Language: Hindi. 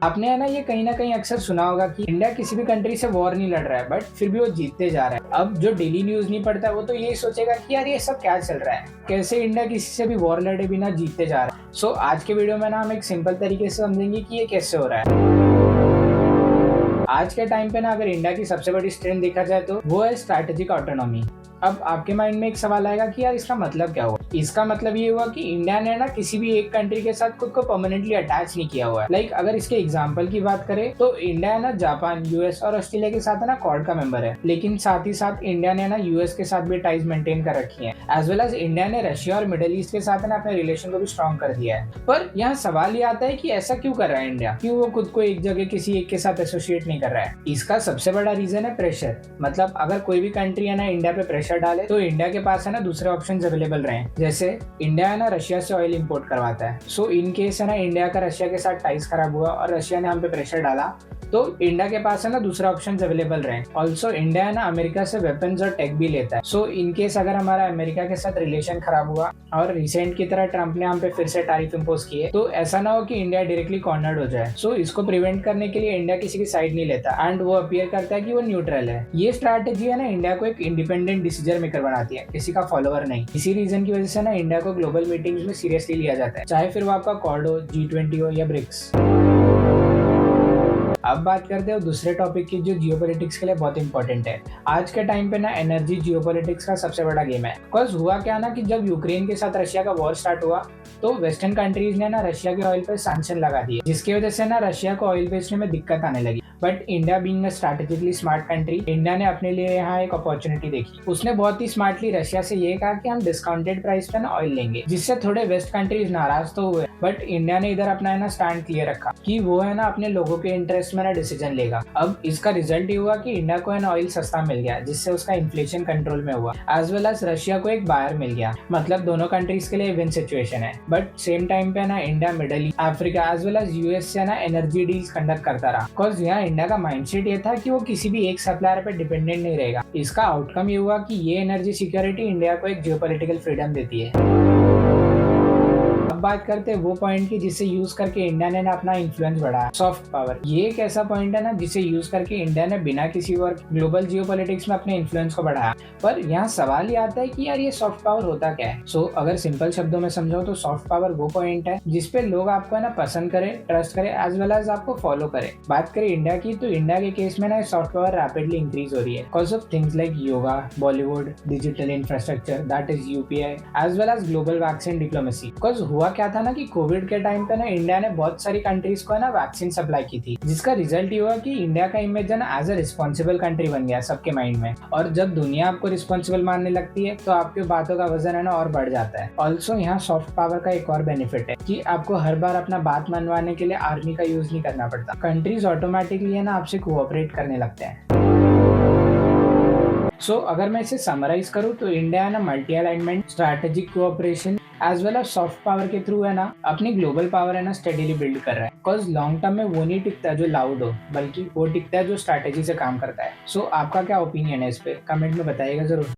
आपने है ना ये कहीं ना कहीं अक्सर सुना होगा कि इंडिया किसी भी कंट्री से वॉर नहीं लड़ रहा है, बट फिर भी वो जीतते जा रहा है। अब जो डेली न्यूज नहीं पढ़ता वो तो यही सोचेगा कि यार ये सब क्या चल रहा है, कैसे इंडिया किसी से भी वॉर लड़े बिना जीतते जा रहा है। सो आज के वीडियो में ना हम एक सिंपल तरीके से समझेंगे कि ये कैसे हो रहा है। आज के टाइम पे ना अगर इंडिया की सबसे बड़ी स्ट्रेंथ देखा जाए तो वो है स्ट्रैटेजिक ऑटोनॉमी। अब आपके माइंड में एक सवाल आएगा कि यार इसका मतलब क्या हुआ। इसका मतलब ये हुआ कि इंडिया ने ना किसी भी एक कंट्री के साथ खुद को परमानेंटली अटैच नहीं किया हुआ है। लाइक अगर इसके एग्जांपल की बात करें तो इंडिया है ना जापान, यूएस और ऑस्ट्रेलिया के साथ है ना क्वाड का मेंबर है, लेकिन साथ ही साथ इंडिया ने ना यूएस के साथ भी टाइज मेंटेन कर रखी है। एज वेल एज इंडिया ने रशिया और मिडिल ईस्ट के साथ ना अपने रिलेशन को भी स्ट्रॉन्ग कर दिया है। पर यहाँ सवाल ये आता है कि ऐसा क्यों कर रहा है इंडिया, क्यों वो खुद को एक जगह किसी एक के साथ एसोसिएट नहीं कर रहा है। इसका सबसे बड़ा रीजन है प्रेशर। मतलब अगर कोई भी कंट्री है ना इंडिया पे प्रेशर डाले तो इंडिया के पास है ना दूसरे ऑप्शन अवेलेबल रहे। जैसे इंडिया है ना रशिया से ऑयल इंपोर्ट करवाता है, सो इन केस है ना इंडिया का रशिया के साथ टाइज खराब हुआ और रशिया ने हम पे प्रेशर डाला तो इंडिया के पास है ना दूसरा ऑप्शन अवेलेबल रहे। ऑल्सो इंडिया है ना अमेरिका से वेपन्स और टेक भी लेता है, सो इन केस अगर हमारा अमेरिका के साथ रिलेशन खराब हुआ और रिसेंट की तरह ट्रम्प ने हम पे फिर से टैरिफ इंपोज किए तो ऐसा ना हो कि इंडिया डायरेक्टली कॉर्नर्ड हो जाए। सो इसको प्रिवेंट करने के लिए इंडिया किसी की साइड नहीं लेता एंड वो अपीयर करता है कि वो न्यूट्रल है। ये स्ट्रैटेजी है ना इंडिया को एक इंडिपेंडेंट डिसीजन मेकर बनाती है, किसी का फॉलोअर नहीं। इसी रीजन की वजह से ना इंडिया को ग्लोबल मीटिंग्स में सीरियसली लिया जाता है, चाहे फिर वो आपका क्वाड हो, G20 हो या ब्रिक्स। अब बात करते हैं दूसरे टॉपिक की जो जियोपॉलिटिक्स के लिए बहुत इंपॉर्टेंट है। आज के टाइम पे ना एनर्जी जियोपॉलिटिक्स का सबसे बड़ा गेम है। बिकॉज हुआ क्या ना कि जब यूक्रेन के साथ रशिया का वॉर स्टार्ट हुआ तो वेस्टर्न कंट्रीज ने ना रशिया के ऑयल पे सैंक्शन लगा दिए, जिसकी वजह से ना रशिया को ऑयल बेचने में दिक्कत आने लगी। But India being a strategically smart country, India ने अपने लिए यहाँ एक अपॉर्चुनिटी देखी। उसने बहुत ही स्मार्टली रशिया से ये कहा कि हम डिस्काउंटेड प्राइस पे ना ऑयल लेंगे, जिससे थोड़े वेस्ट कंट्रीज नाराज तो हुए, बट इंडिया ने इधर अपना है ना स्टैंड क्लियर रखा कि वो है ना अपने लोगों के इंटरेस्ट में ना डिसीजन लेगा। अब इसका रिजल्ट ये हुआ कि इंडिया को है ना ऑयल सस्ता मिल गया, जिससे उसका इन्फ्लेशन कंट्रोल में हुआ। एज वेल एज रशिया को एक बायर मिल गया। मतलब दोनों कंट्रीज के लिए विन सिचुएशन है। बट सेम टाइम पे ना India middle east, Africa as well as US से ना एनर्जी डील्स कंडक्ट करता रहा। बिकॉज यहाँ इंडिया का माइंडसेट ये था कि वो किसी भी एक सप्लायर पे डिपेंडेंट नहीं रहेगा। इसका आउटकम ये हुआ कि ये एनर्जी सिक्योरिटी इंडिया को एक जियोपॉलिटिकल फ्रीडम देती है। अब बात करते हैं वो पॉइंट की जिसे यूज करके इंडिया ने ना अपना इन्फ्लुएंस बढ़ाया, सॉफ्ट पावर। ये एक ऐसा पॉइंट है ना जिसे यूज करके इंडिया ने बिना किसी और ग्लोबल जियोपॉलिटिक्स में अपने इन्फ्लुएंस को बढ़ाया। पर यहाँ सवाल ये आता है कि यार ये सॉफ्ट पावर होता क्या है। सो अगर सिंपल शब्दों में समझाओ तो सॉफ्ट पावर वो पॉइंट है जिसपे लोग आपको है ना पसंद करे, ट्रस्ट करे, एज वेल एज आपको फॉलो करे। बात करें इंडिया की तो इंडिया के केस में ना सॉफ्ट पावर रैपिडली इंक्रीज हो रही है because of things like yoga, Bollywood, digital infrastructure that is UPI, as well as global vaccine diplomacy. Because हुआ क्या था ना कि कोविड के टाइम पे ना इंडिया ने बहुत सारी कंट्रीज को ना वैक्सीन सप्लाई की थी, जिसका रिजल्ट ये हुआ कि इंडिया का इमेज है ना एज अ रिस्पॉन्सिबल कंट्री बन गया सबके माइंड में। और जब दुनिया आपको रिस्पॉन्सिबल मानने लगती है तो आपके बातों का वजन है ना और बढ़ जाता है। ऑल्सो यहाँ सॉफ्ट पावर का एक और बेनिफिट है कि आपको हर बार अपना बात मनवाने के लिए आर्मी का यूज नहीं करना पड़ता। कंट्रीज ऑटोमेटिकली है ना आपसे कोऑपरेट करने लगते हैं। सो अगर मैं इसे समराइज करूँ तो इंडिया है ना multi alignment, strategic cooperation as well as soft power के थ्रू है ना अपनी ग्लोबल पावर है ना स्टेडीली बिल्ड कर रहा है। बिकॉज लॉन्ग टर्म में वो नहीं टिकता जो लाउड हो, बल्कि वो टिकता है जो स्ट्रैटेजी से काम करता है। सो आपका क्या ओपिनियन है इस पे, कमेंट में बताइएगा जरूर।